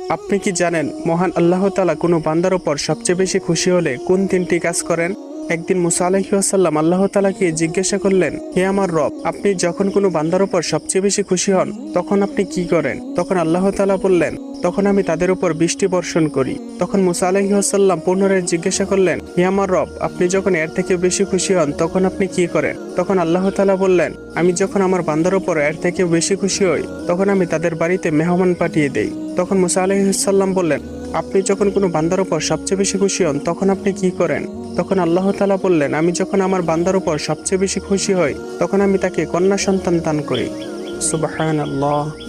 আপনি কি জানেন মহান আল্লাহ তাআলা কোনো বান্দার উপর সবচেয়ে বেশি খুশি হলে কোন তিনটি কাজ করেন? একদিন মুসা আলাইহিস সালাম আল্লাহ তাআলাকে জিজ্ঞাসা করলেন, হে আমার রব, আপনি যখন কোনো বান্দার উপর সবচেয়ে বেশি খুশি হন তখন আপনি কি করেন? তখন আল্লাহ তাআলা বললেন, তখন আমি তাদের উপর বৃষ্টি বর্ষণ করি। তখন মুসা আলাইহিস সালাম পুনরায় জিজ্ঞাসা করলেন, হে আমার রব, আপনি যখন এর থেকে বেশি খুশি হন তখন আপনি কি করেন? তখন আল্লাহ তাআলা বললেন, আমি যখন আমার বান্দার উপর এর থেকে বেশি খুশি হই তখন আমি তাদের বাড়িতে মেহমান পাঠিয়ে দেই। তখন মুসা আলাইহিস সালাম বললেন, আপনি যখন কোনো বান্দার উপর সবচেয়ে বেশি খুশি হন তখন আপনি কি করেন? তখন আল্লাহ তাআলা বললেন, আমি যখন আমার বান্দার উপর সবচেয়ে বেশি খুশি হই তখন আমি তাকে কন্যা সন্তান দান করি। সুবহানাল্লাহ।